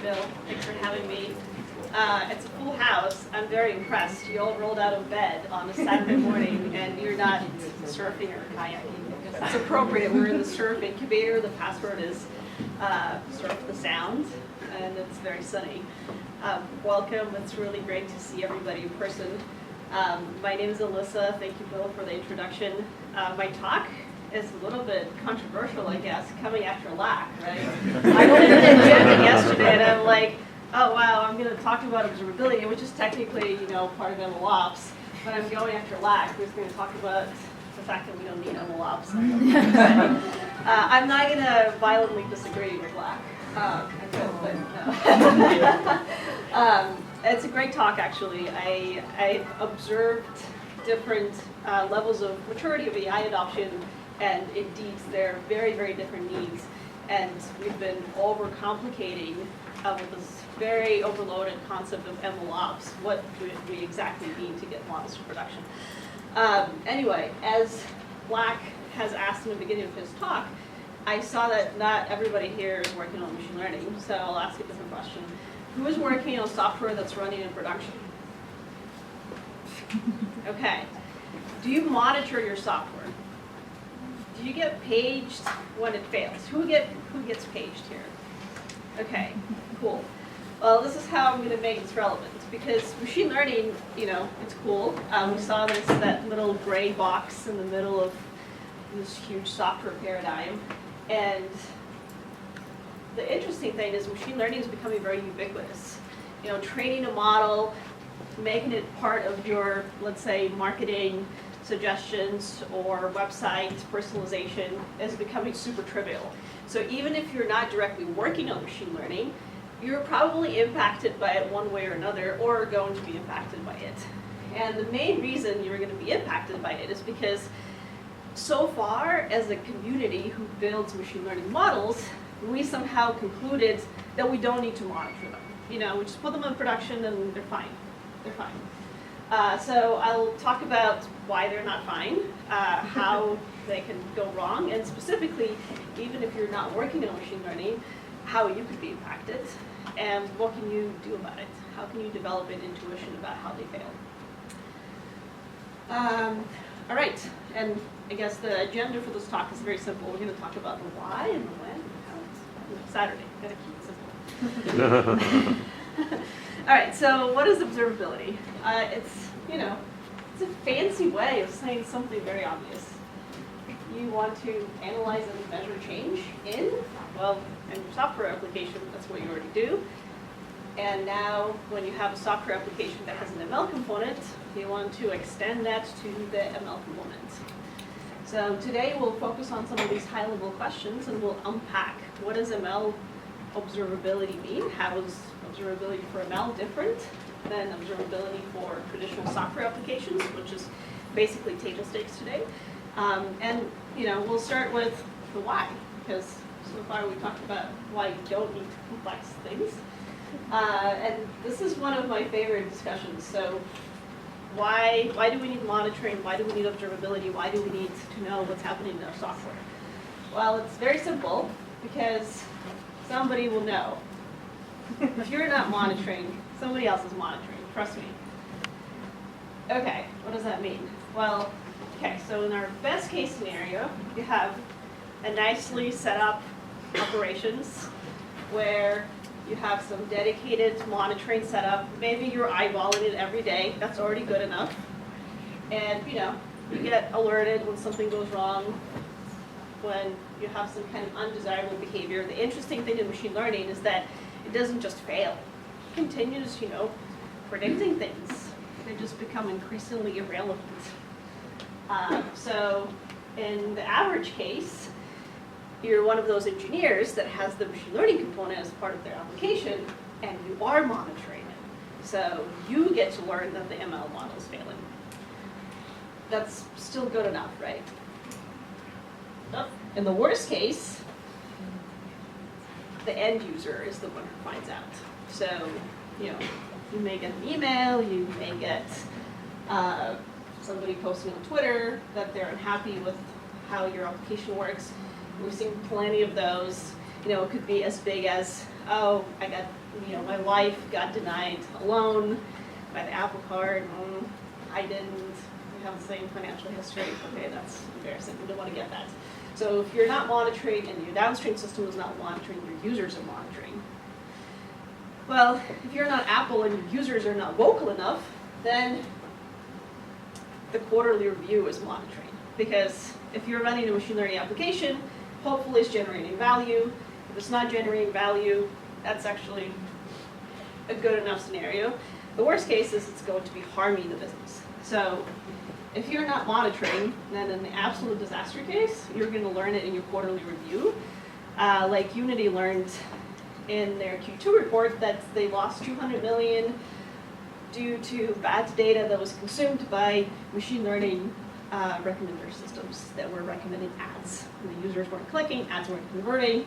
Bill. Thanks for having me. It's a full house. I'm very impressed. You all rolled out of bed on a Saturday morning, and you're not surfing or kayaking. It's appropriate. We're in the surf incubator. The password is surf the sound, and it's very sunny. Welcome. It's really great to see everybody in person. My name is Alessya. Thank you, Bill, for the introduction. My talk is a little bit controversial, I guess, coming after LAC, right? I looked at the agenda yesterday, and I'm like, oh wow, I'm going to talk about observability, which is technically, part of MLOps, but I'm going after LAC, who's going to talk about the fact that we don't need MLOps. I'm not going to violently disagree with LAC. It's a great talk, actually. I observed different levels of maturity of AI adoption, and indeed, there are very, very different needs. And we've been overcomplicating with this very overloaded concept of MLOps. What do we exactly mean to get models to production? Anyway, as Black has asked in the beginning of his talk, I saw that not everybody here is working on machine learning, so I'll ask a different question. Who is working on software that's running in production? Okay. Do you monitor your software? Do you get paged when it fails? Who gets paged here? Okay, cool. Well, this is how I'm going to make this relevant, because machine learning, it's cool. We saw that little gray box in the middle of this huge software paradigm, and the interesting thing is machine learning is becoming very ubiquitous. Training a model, making it part of your, let's say, marketing suggestions or website personalization is becoming super trivial. So even if you're not directly working on machine learning, you're probably impacted by it one way or another, or going to be impacted by it. And the main reason you're going to be impacted by it is because so far, as a community who builds machine learning models, we somehow concluded that we don't need to monitor them. We just put them in production and they're fine. They're fine. So I'll talk about why they're not fine, how they can go wrong, and specifically, even if you're not working on machine learning, how you could be impacted, and what can you do about it? How can you develop an intuition about how they fail? All right, and I guess the agenda for this talk is very simple. We're going to talk about the why and the when and how it's Saturday. Got to keep it simple. All right, so what is observability? It's a fancy way of saying something very obvious. You want to analyze and measure change in your software application, that's what you already do. And now, when you have a software application that has an ML component, you want to extend that to the ML component. So today, we'll focus on some of these high-level questions, and we'll unpack what does ML observability mean? How is observability for ML different than observability for traditional software applications, which is basically table stakes today. And we'll start with the why, because so far we talked about why you don't need complex things. And this is one of my favorite discussions. So why do we need monitoring? Why do we need observability? Why do we need to know what's happening in our software? Well, it's very simple, because somebody will know. If you're not monitoring, somebody else is monitoring, trust me. Okay, what does that mean? Well, okay, so in our best case scenario, you have a nicely set up operations where you have some dedicated monitoring setup. Maybe you're eyeballing it every day, that's already good enough. And you get alerted when something goes wrong, when you have some kind of undesirable behavior. The interesting thing in machine learning is that it doesn't just fail. It continues, predicting things. They just become increasingly irrelevant. So in the average case, you're one of those engineers that has the machine learning component as part of their application, and you are monitoring it. So you get to learn that the ML model is failing. That's still good enough, right? In the worst case, the end user is the one who finds out. So, you may get an email, you may get somebody posting on Twitter that they're unhappy with how your application works. We've seen plenty of those. It could be as big as, oh, I got my wife got denied a loan by the Apple Card. I didn't. We have the same financial history. Okay, that's embarrassing. We don't want to get that. So if you're not monitoring and your downstream system is not monitoring, your users are monitoring. Well, if you're not Apple and your users are not vocal enough, then the quarterly review is monitoring. Because if you're running a machine learning application, hopefully it's generating value. If it's not generating value, that's actually a good enough scenario. The worst case is it's going to be harming the business. So if you're not monitoring, then in the absolute disaster case, you're going to learn it in your quarterly review. Like Unity learned in their Q2 report that they lost 200 million due to bad data that was consumed by machine learning recommender systems that were recommending ads. And the users weren't clicking, ads weren't converting.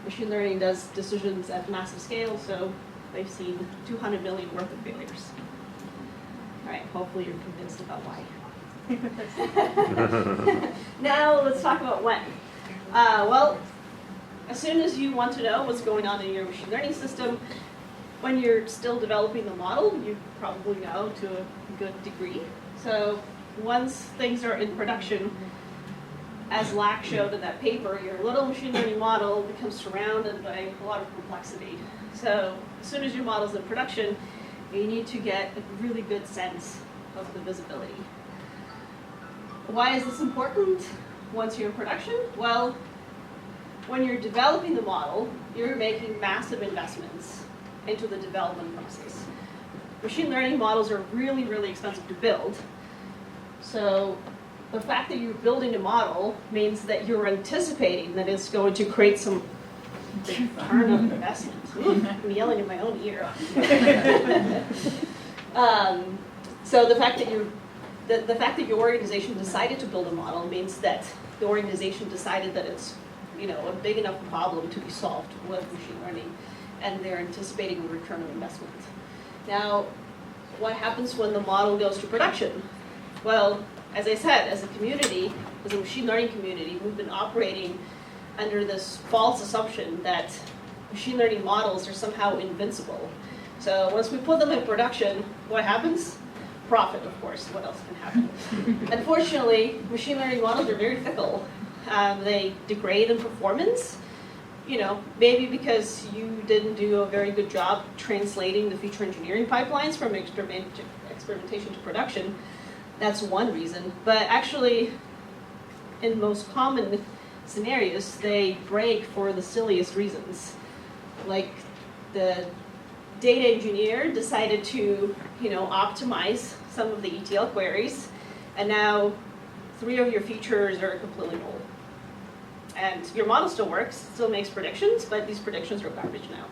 Machine learning does decisions at massive scale, so they've seen 200 million worth of failures. All right, hopefully you're convinced about why. Now let's talk about when. Well, as soon as you want to know what's going on in your machine learning system, when you're still developing the model, you probably know to a good degree. So once things are in production, as Lack showed in that paper, your little machine learning model becomes surrounded by a lot of complexity. So as soon as your model's in production, you need to get a really good sense of the visibility. Why is this important once you're in production? Well, when you're developing the model, you're making massive investments into the development process. Machine learning models are really, really expensive to build. So the fact that you're building a model means that you're anticipating that it's going to create some big return of investment. Ooh, I'm yelling in my own ear. So the fact that your organization decided to build a model means that the organization decided that it's a big enough problem to be solved with machine learning, and they're anticipating a return of investment. Now, what happens when the model goes to production? Well, as I said, as a community, as a machine learning community, we've been operating under this false assumption that machine learning models are somehow invincible. So once we put them in production, what happens? Profit, of course. What else can happen? Unfortunately, machine learning models are very fickle. They degrade in performance, maybe because you didn't do a very good job translating the feature engineering pipelines from experimentation to production. That's one reason. But actually, in most common scenarios, they break for the silliest reasons. Like the data engineer decided to, optimize some of the ETL queries, and now 3 of your features are completely null. And your model still works, still makes predictions, but these predictions are garbage now.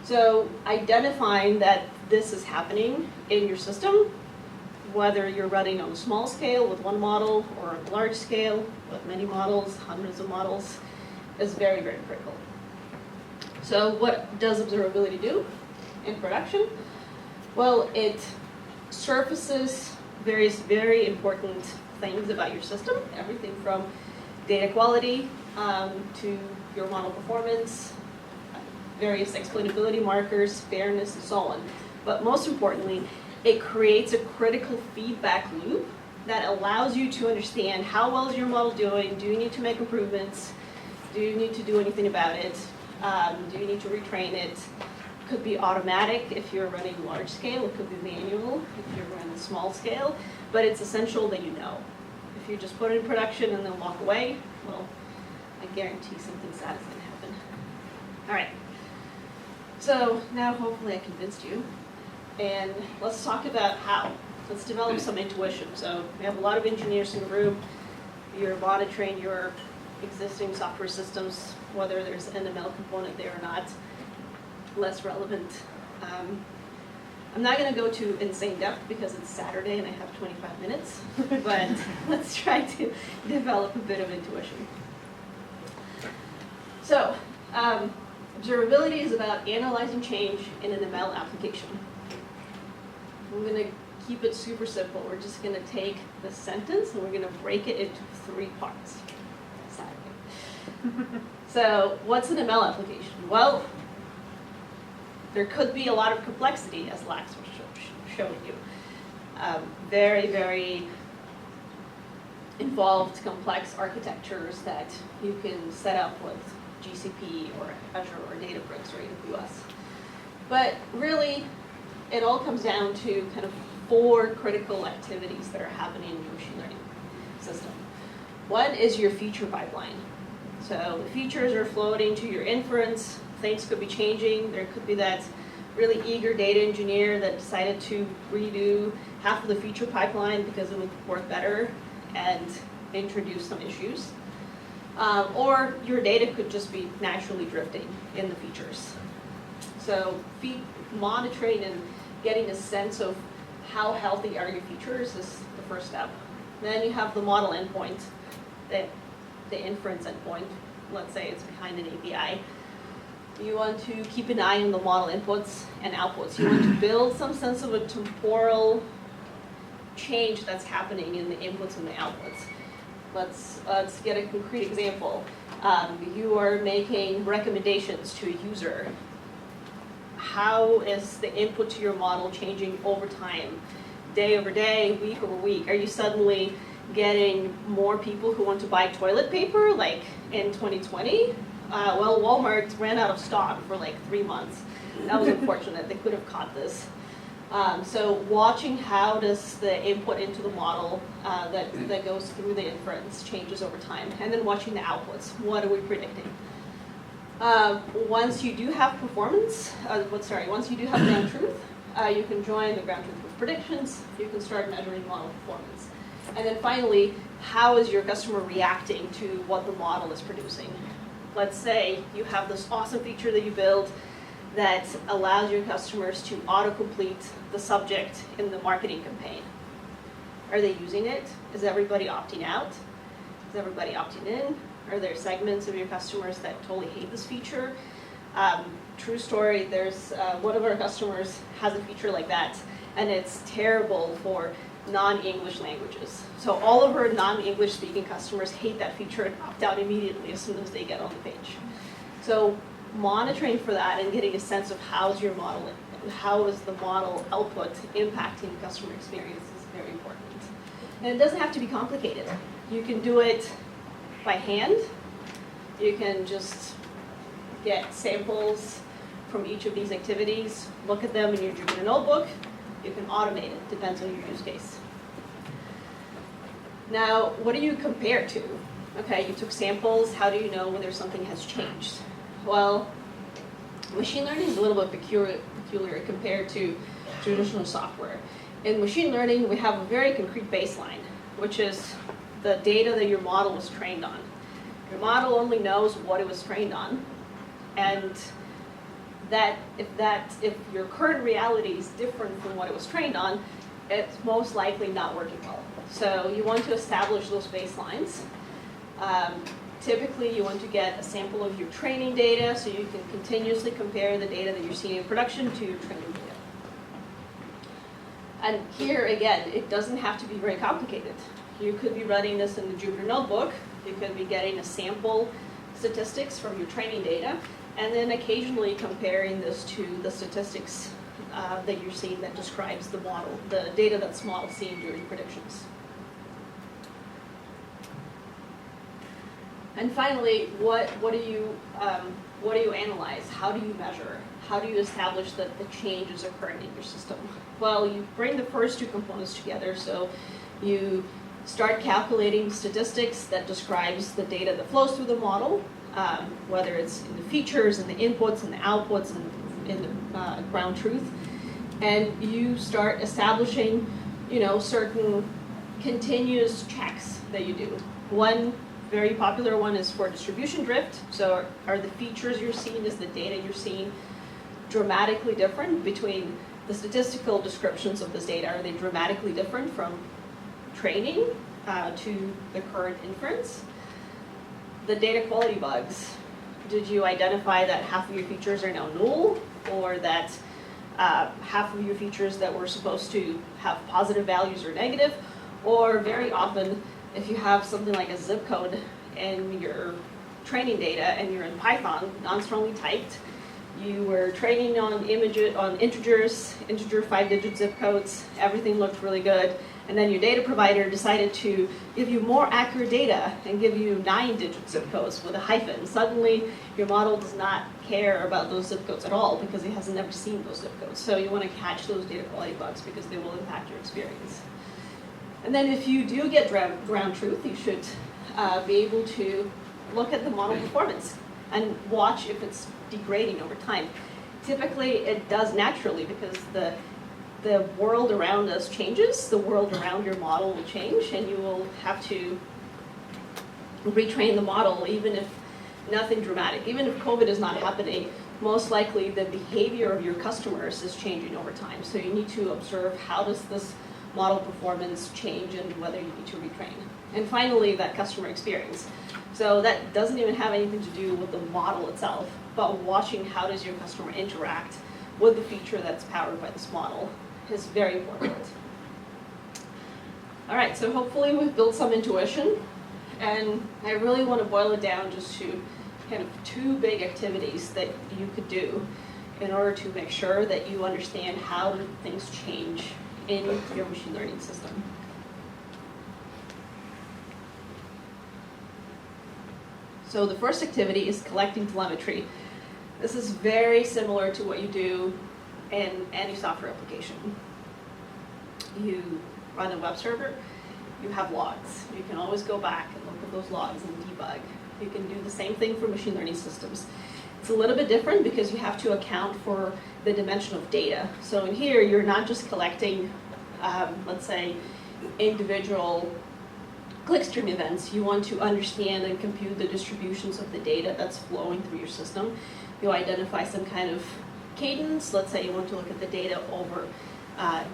So identifying that this is happening in your system, whether you're running on a small scale with one model or a large scale with many models, hundreds of models, is very, very critical. So what does observability do in production? Well, it surfaces various very important things about your system, everything from data quality to your model performance, various explainability markers, fairness, and so on. But most importantly, it creates a critical feedback loop that allows you to understand how well is your model doing, do you need to make improvements, do you need to do anything about it, do you need to retrain it. It could be automatic if you're running large scale, it could be manual if you're running small scale, but it's essential that you know. If you just put it in production and then walk away, well, I guarantee something sad is going to happen. All right. So now hopefully I convinced you. And let's talk about how. Let's develop some intuition. So we have a lot of engineers in the room. You're monitoring your existing software systems, whether there's an ML component there or not. Less relevant. I'm not going to go to insane depth because it's Saturday and I have 25 minutes, but let's try to develop a bit of intuition. So, observability is about analyzing change in an ML application. I'm going to keep it super simple. We're just going to take the sentence and we're going to break it into 3 parts. So, what's an ML application? Well, there could be a lot of complexity, as Lax was showing you. Very, very involved, complex architectures that you can set up with GCP or Azure or Databricks or AWS. But really, it all comes down to kind of 4 critical activities that are happening in your machine learning system. One is your feature pipeline. So the features are floating to your inference. Things could be changing. There could be that really eager data engineer that decided to redo half of the feature pipeline because it would work better and introduce some issues. Or your data could just be naturally drifting in the features. So monitoring and getting a sense of how healthy are your features is the first step. Then you have the model endpoint, the inference endpoint. Let's say it's behind an API. You want to keep an eye on the model inputs and outputs. You want to build some sense of a temporal change that's happening in the inputs and the outputs. Let's get a concrete example. You are making recommendations to a user. How is the input to your model changing over time? Day over day, week over week? Are you suddenly getting more people who want to buy toilet paper, like in 2020? Well, Walmart ran out of stock for like 3 months. That was unfortunate. They could have caught this. So watching how does the input into the model that goes through the inference changes over time, and then watching the outputs. What are we predicting? Once you do have performance, once you do have ground truth, you can join the ground truth with predictions. You can start measuring model performance. And then finally, how is your customer reacting to what the model is producing? Let's say you have this awesome feature that you build that allows your customers to autocomplete the subject in the marketing campaign. Are they using it? Is everybody opting out? Is everybody opting in? Are there segments of your customers that totally hate this feature? True story, there's one of our customers has a feature like that, and it's terrible for non-English languages. So all of our non-English speaking customers hate that feature and opt out immediately as soon as they get on the page. So monitoring for that and getting a sense of how is the model output impacting customer experience is very important. And it doesn't have to be complicated. You can do it by hand. You can just get samples from each of these activities, look at them in your Jupyter notebook. You can automate it, depends on your use case. Now, what do you compare to? Okay, you took samples, how do you know whether something has changed? Well, machine learning is a little bit peculiar compared to traditional software. In machine learning, we have a very concrete baseline, which is the data that your model was trained on. Your model only knows what it was trained on, and that if your current reality is different from what it was trained on, it's most likely not working well. So you want to establish those baselines. Typically, you want to get a sample of your training data so you can continuously compare the data that you're seeing in production to your training data. And here, again, it doesn't have to be very complicated. You could be running this in the Jupyter notebook. You could be getting a sample statistics from your training data, and then occasionally comparing this to the statistics that you're seeing that describes the model, the data that's model seeing during predictions. And finally, what do you analyze? How do you measure? How do you establish that the change is occurring in your system? Well, you bring the first 2 components together. So you start calculating statistics that describes the data that flows through the model, whether it's in the features and the inputs and the outputs and in the ground truth. And you start establishing, certain continuous checks that you do. One very popular one is for distribution drift. So are the features you're seeing, is the data you're seeing dramatically different between the statistical descriptions of this data? Are they dramatically different from training to the current inference? The data quality bugs. Did you identify that half of your features are now null, or that half of your features that were supposed to have positive values are negative? Or very often, if you have something like a zip code in your training data and you're in Python, non-strongly typed, You were training on integers, integer 5-digit zip codes, everything looked really good. And then your data provider decided to give you more accurate data and give you 9-digit zip codes with a hyphen. Suddenly, your model does not care about those zip codes at all because it has never seen those zip codes. So you want to catch those data quality bugs because they will impact your experience. And then if you do get ground truth, you should be able to look at the model performance and watch if it's degrading over time. Typically, it does naturally because the world around us changes, the world around your model will change, and you will have to retrain the model even if nothing dramatic. Even if COVID is not happening, most likely the behavior of your customers is changing over time. So you need to observe how does this model performance change and whether you need to retrain. And finally, that customer experience. So that doesn't even have anything to do with the model itself, but watching how does your customer interact with the feature that's powered by this model is very important. All right, so hopefully we've built some intuition, and I really want to boil it down just to kind of 2 big activities that you could do in order to make sure that you understand how do things change in your machine learning system. So the first activity is collecting telemetry. This is very similar to what you do in any software application. You run a web server, you have logs. You can always go back and look at those logs and debug. You can do the same thing for machine learning systems. It's a little bit different because you have to account for the dimension of data. So in here, you're not just collecting, let's say, individual clickstream events. You want to understand and compute the distributions of the data that's flowing through your system. You identify some kind of cadence. Let's say you want to look at the data over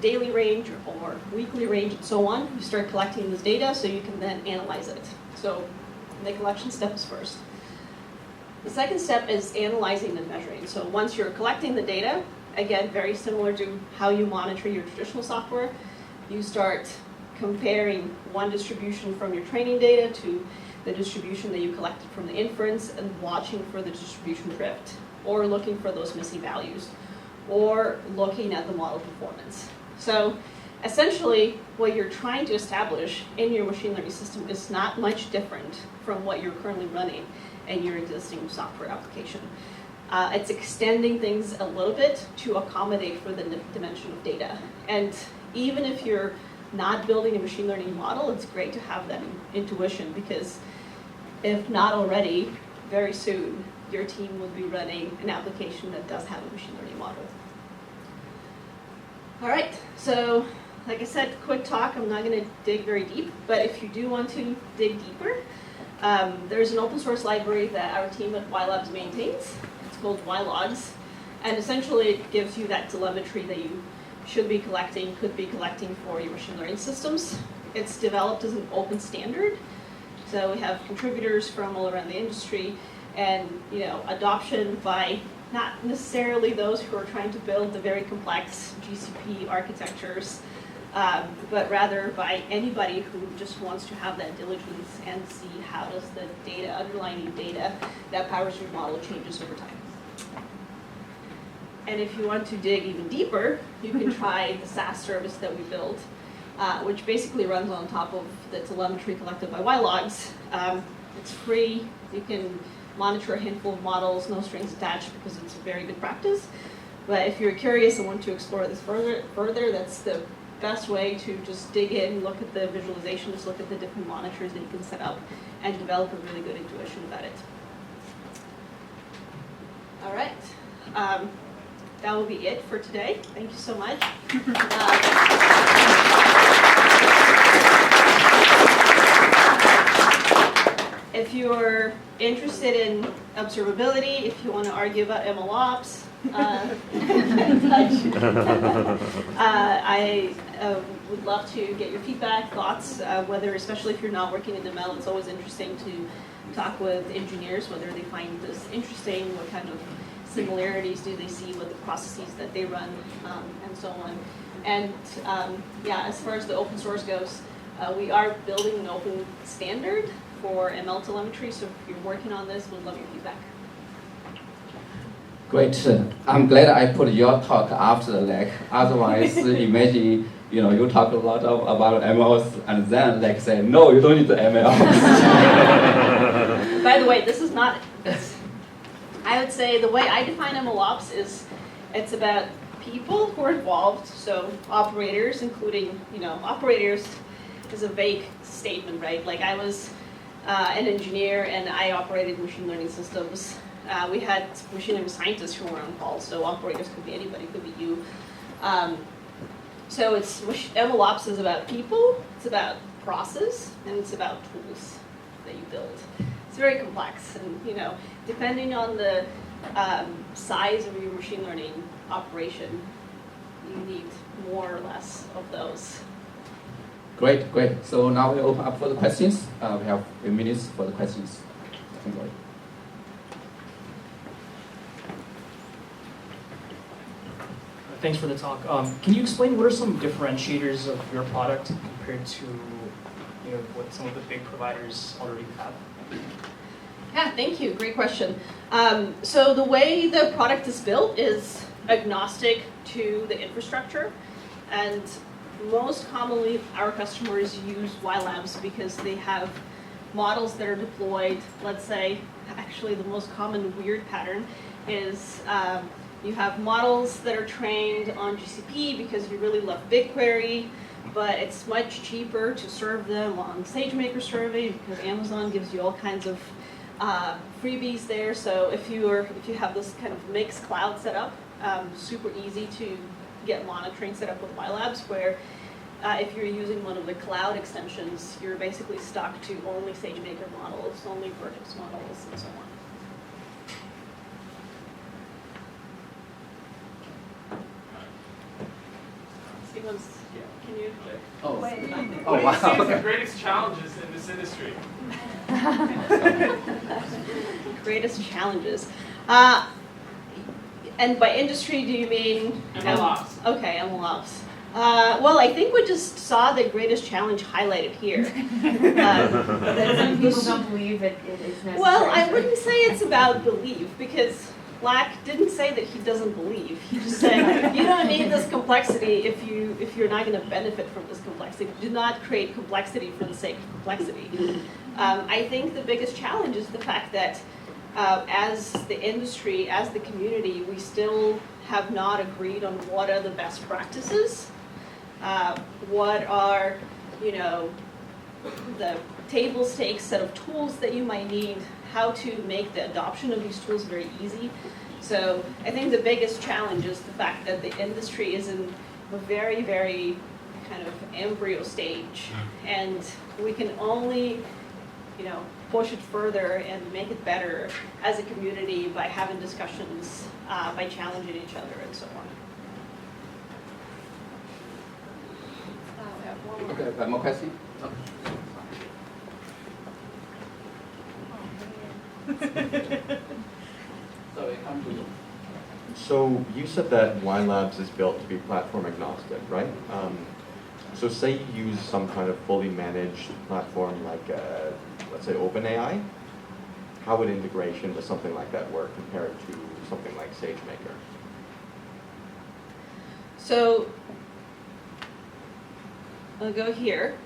daily range or weekly range and so on. You start collecting this data so you can then analyze it. So the collection step is first. The second step is analyzing and measuring. So once you're collecting the data, again, very similar to how you monitor your traditional software, you start comparing one distribution from your training data to the distribution that you collected from the inference and watching for the distribution drift, or looking for those missing values, or looking at the model performance. So essentially, what you're trying to establish in your machine learning system is not much different from what you're currently running in your existing software application. It's extending things a little bit to accommodate for the dimension of data. And even if you're not building a machine learning model, it's great to have that intuition, because if not already, very soon, your team will be running an application that does have a machine learning model. All right, so like I said, quick talk. I'm not going to dig very deep, but if you do want to dig deeper, there's an open source library that our team at YLabs maintains. It's called YLogs, and essentially it gives you that telemetry that you should be collecting, could be collecting for your machine learning systems. It's developed as an open standard, so we have contributors from all around the industry, and adoption by not necessarily those who are trying to build the very complex GCP architectures, but rather by anybody who just wants to have that diligence and see how does the data, underlying data that powers your model changes over time. And if you want to dig even deeper, you can try the SaaS service that we built, which basically runs on top of the telemetry collected by YLogs. It's free. You can monitor a handful of models, no strings attached, because it's a very good practice. But if you're curious and want to explore this further, that's the best way to just dig in, look at the visualizations, look at the different monitors that you can set up, and develop a really good intuition about it. All right. That will be it for today. Thank you so much. If you're interested in observability, if you want to argue about MLOps, I would love to get your feedback, thoughts, whether, especially if you're not working in ML, it's always interesting to talk with engineers, whether they find this interesting, what kind of similarities do they see with the processes that they run, and so on. And yeah, as far as the open source goes, we are building an open standard for ML telemetry, so if you're working on this, we'd love your feedback. Great. I'm glad I put your talk after the leg. Otherwise, imagine you talk a lot about MLs and then like say, no, you don't need the MLs. By the way, this is not. I would say the way I define MLOps is it's about people who are involved. So operators, including operators is a vague statement, right? Like I was an engineer and I operated machine learning systems. We had machine learning scientists who were on call, so operators could be anybody, could be you. So MLOps is about people, it's about process, and it's about tools that you build. It's very complex, and depending on the size of your machine learning operation, you need more or less of those. Great. So now we open up for the questions. We have a few minutes for the questions. Thanks for the talk. Can you explain what are some differentiators of your product compared to what some of the big providers already have? Yeah, thank you. Great question. So the way the product is built is agnostic to the infrastructure, and most commonly our customers use YLabs because they have models that are deployed. Let's say, actually the most common weird pattern is you have models that are trained on GCP because you really love BigQuery, but it's much cheaper to serve them on SageMaker Survey because Amazon gives you all kinds of freebies there. So if you have this kind of mixed cloud setup, super easy to get monitoring set up with YLabs, where if you're using one of the cloud extensions, you're basically stuck to only SageMaker models, only Vertex models, and so on. Can you? Oh, What do you wow. see as the greatest challenges in this industry? Greatest challenges. And by industry, do you mean? MLOps. Okay, MLOps. Well, I think we just saw the greatest challenge highlighted here. Some people don't believe it is necessary. Well, I wouldn't say it's about belief, because Black didn't say that he doesn't believe. He just said you don't need this complexity if you're not going to benefit from this complexity. Do not create complexity for the sake of complexity. I think the biggest challenge is the fact that as the industry, as the community, we still have not agreed on what are the best practices. What are the table stakes set of tools that you might need, how to make the adoption of these tools very easy. So I think the biggest challenge is the fact that the industry is in a very, very kind of embryo stage, and we can only push it further and make it better as a community by having discussions, by challenging each other, and so on. We have one more. Okay, one more question? So we come to you. So you said that YLabs is built to be platform agnostic, right? So say you use some kind of fully managed platform like, let's say, OpenAI. How would integration with something like that work compared to something like SageMaker? So I'll go here.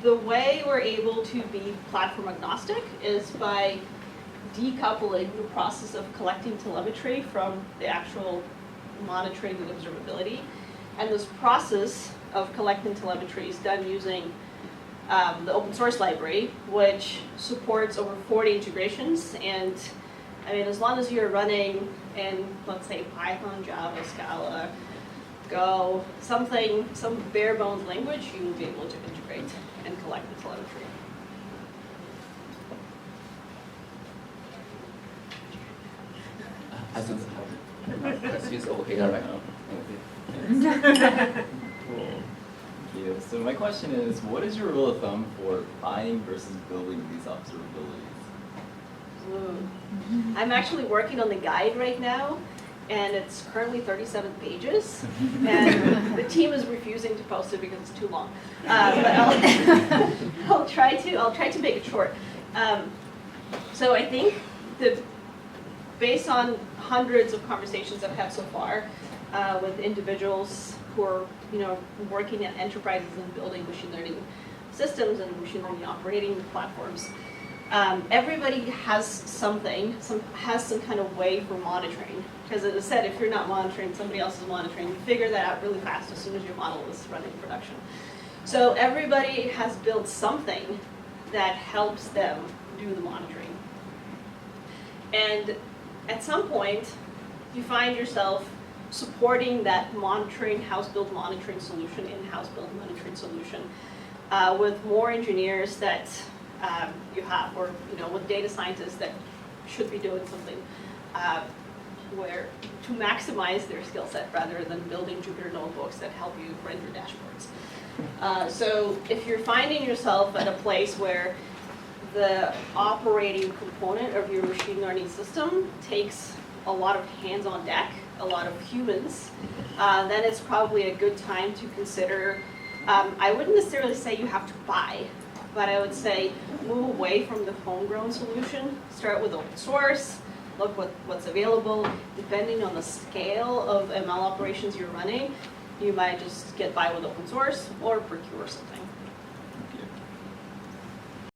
The way we're able to be platform agnostic is by decoupling the process of collecting telemetry from the actual monitoring and observability. And this process of collecting telemetry is done using the open source library, which supports over 40 integrations. And I mean, as long as you're running in, let's say, Python, Java, Scala, Go, some bare bones language, you will be able to integrate and collect the telemetry. I think questions over here right now. Cool. Thank you. So my question is, what is your rule of thumb for buying versus building these observabilities? I'm actually working on the guide right now, and it's currently 37 pages, and the team is refusing to post it because it's too long. But I'll try to make it short. So I think based on hundreds of conversations I've had so far with individuals who are, working at enterprises and building machine learning systems and machine learning operating platforms, everybody has something, has some kind of way for monitoring. Because as I said, if you're not monitoring, somebody else is monitoring. You figure that out really fast as soon as your model is running in production. So everybody has built something that helps them do the monitoring. And at some point, you find yourself supporting that monitoring, house-built monitoring solution, in-house built monitoring solution, with more engineers that you have, or with data scientists that should be doing something where to maximize their skill set rather than building Jupyter notebooks that help you render dashboards. So if you're finding yourself at a place where the operating component of your machine learning system takes a lot of hands on deck, a lot of humans, then it's probably a good time to consider, I wouldn't necessarily say you have to buy, but I would say move away from the homegrown solution, start with open source, look what's available. Depending on the scale of ML operations you're running, you might just get by with open source or procure something.